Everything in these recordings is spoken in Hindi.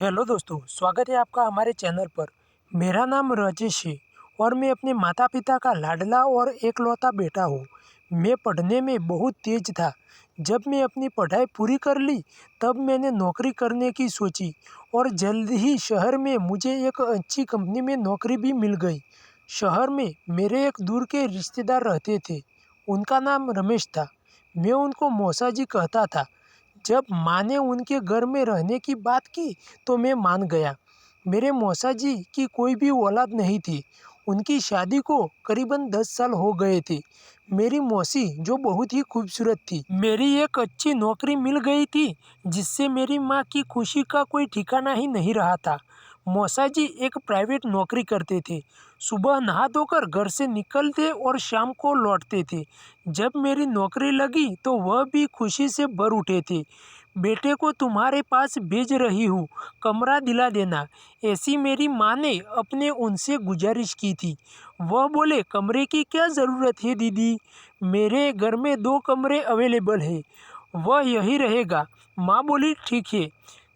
हेलो दोस्तों, स्वागत है आपका हमारे चैनल पर। मेरा नाम राजेश है और मैं अपने माता पिता का लाडला और एकलौता बेटा हूँ। मैं पढ़ने में बहुत तेज था। जब मैं अपनी पढ़ाई पूरी कर ली तब मैंने नौकरी करने की सोची और जल्द ही शहर में मुझे एक अच्छी कंपनी में नौकरी भी मिल गई। शहर में मेरे एक दूर के रिश्तेदार रहते थे। उनका नाम रमेश था। मैं उनको मौसा जी कहता था। जब माँ ने उनके घर में रहने की बात की तो मैं मान गया। मेरे मौसा जी की कोई भी औलाद नहीं थी। उनकी शादी को करीबन 10 साल हो गए थे। मेरी मौसी जो बहुत ही खूबसूरत थी, मेरी एक अच्छी नौकरी मिल गई थी जिससे मेरी माँ की खुशी का कोई ठिकाना ही नहीं रहा था। मौसा जी एक प्राइवेट नौकरी करते थे। सुबह नहा धोकर घर से निकलते और शाम को लौटते थे। जब मेरी नौकरी लगी तो वह भी खुशी से भर उठे थे। बेटे को तुम्हारे पास भेज रही हूँ, कमरा दिला देना, ऐसी मेरी माँ ने अपने उनसे गुजारिश की थी। वह बोले, कमरे की क्या ज़रूरत है दीदी, मेरे घर में 2 कमरे अवेलेबल है, वह यही रहेगा। माँ बोली, ठीक है,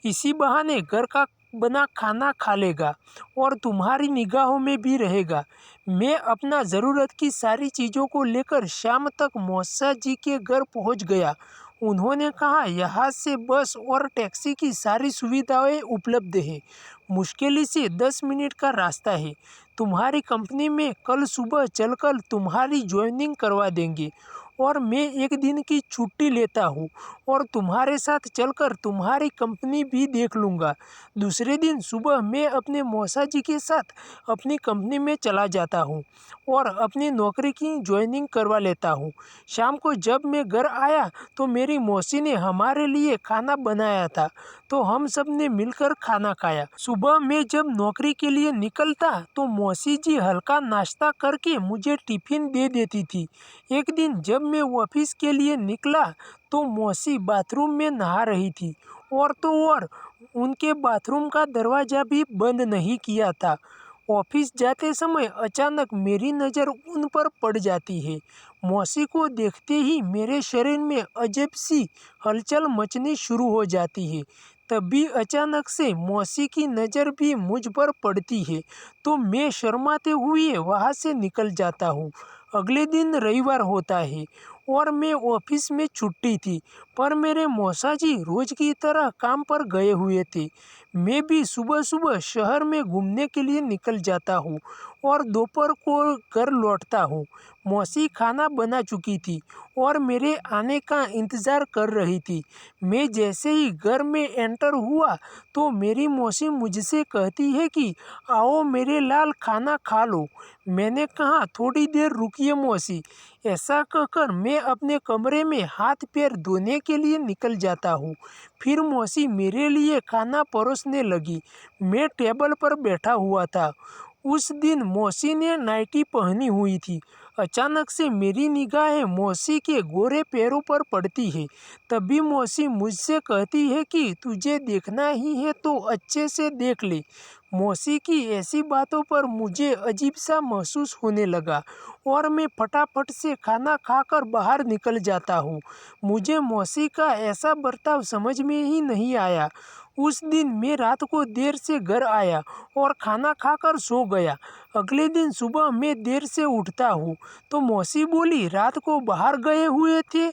इसी बहाने घर का बना खाना खा लेगा और तुम्हारी निगाहों में भी रहेगा। मैं अपना ज़रूरत की सारी चीज़ों को लेकर शाम तक मौसा जी के घर पहुंच गया। उन्होंने कहा, यहाँ से बस और टैक्सी की सारी सुविधाएं उपलब्ध है। मुश्किल से 10 मिनट का रास्ता है। तुम्हारी कंपनी में कल सुबह चलकर तुम्हारी ज्वाइनिंग करवा देंगे और मैं एक दिन की छुट्टी लेता हूँ और तुम्हारे साथ चलकर तुम्हारी कंपनी भी देख लूँगा। दूसरे दिन सुबह मैं अपने मौसा जी के साथ अपनी कंपनी में चला जाता हूँ और अपनी नौकरी की ज्वाइनिंग करवा लेता हूँ। शाम को जब मैं घर आया तो मेरी मौसी ने हमारे लिए खाना बनाया था, तो हम सब ने मिलकर खाना खाया। सुबह मैं जब नौकरी के लिए निकलता तो मौसी जी हल्का नाश्ता करके मुझे टिफिन दे देती थी। एक दिन जब मैं ऑफिस के लिए निकला तो मौसी बाथरूम में नहा रही थी और तो और उनके बाथरूम का दरवाज़ा भी बंद नहीं किया था। ऑफिस जाते समय अचानक मेरी नज़र उन पर पड़ जाती है। मौसी को देखते ही मेरे शरीर में अजब सी हलचल मचनी शुरू हो जाती है। तभी अचानक से मौसी की नज़र भी मुझ पर पड़ती है तो मैं शर्माते हुए वहाँ से निकल जाता हूँ। अगले दिन रविवार होता है और मैं ऑफिस में छुट्टी थी, पर मेरे मौसा जी रोज की तरह काम पर गए हुए थे। मैं भी सुबह सुबह शहर में घूमने के लिए निकल जाता हूँ और दोपहर को घर लौटता हूँ। मौसी खाना बना चुकी थी और मेरे आने का इंतज़ार कर रही थी। मैं जैसे ही घर में एंटर हुआ तो मेरी मौसी मुझसे कहती है कि आओ मेरे लाल, खाना खा लो। मैंने कहा, थोड़ी देर रुकिए मौसी। ऐसा कहकर मैं अपने कमरे में हाथ पैर धोने के लिए निकल जाता हूँ। फिर मौसी मेरे लिए खाना परोसने लगी। मैं टेबल पर बैठा हुआ था। उस दिन मौसी ने नाइटी पहनी हुई थी। अचानक से मेरी निगाहें मौसी के गोरे पैरों पर पड़ती है। तभी मौसी मुझसे कहती है कि तुझे देखना ही है तो अच्छे से देख ले। मौसी की ऐसी बातों पर मुझे अजीब सा महसूस होने लगा और मैं फटाफट से खाना खाकर बाहर निकल जाता हूँ। मुझे मौसी का ऐसा बर्ताव समझ में ही नहीं आया। उस दिन मैं रात को देर से घर आया और खाना खाकर सो गया। अगले दिन सुबह मैं देर से उठता हूँ तो मौसी बोली, रात को बाहर गए हुए थे,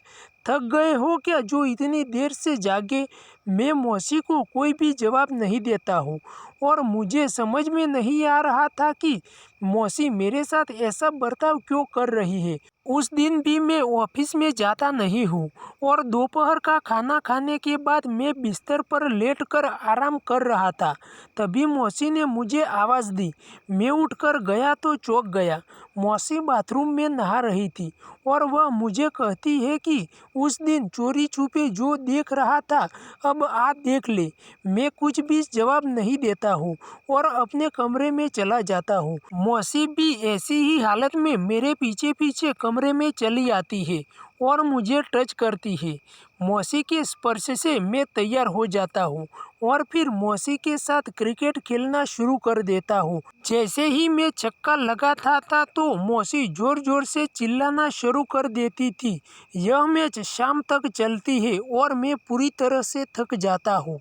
थक गए हो क्या जो इतनी देर से जागे। मैं मौसी को कोई भी जवाब नहीं देता हूँ और मुझे समझ में नहीं आ रहा था कि मौसी मेरे साथ ऐसा बर्ताव क्यों कर रही है। उस दिन भी मैं ऑफिस में जाता नहीं हूँ और दोपहर का खाना खाने के बाद मैं बिस्तर पर लेटकर आराम कर रहा था। तभी मौसी ने मुझे आवाज़ दी। मैं उठकर गया तो चौंक गया। मौसी बाथरूम में नहा रही थी और वह मुझे कहती है कि उस दिन चोरी छुपे जो देख रहा था अब आप देख ले। मैं कुछ भी जवाब नहीं देता हूँ और अपने कमरे में चला जाता हूँ। मौसी भी ऐसी ही हालत में मेरे पीछे पीछे कमरे में चली आती है और मुझे टच करती है। मौसी के स्पर्श से मैं तैयार हो जाता हूँ और फिर मौसी के साथ क्रिकेट खेलना शुरू कर देता हूँ। जैसे ही मैं छक्का लगाता था तो मौसी जोर जोर से चिल्लाना शुरू कर देती थी। यह मैच शाम तक चलती है और मैं पूरी तरह से थक जाता हूँ।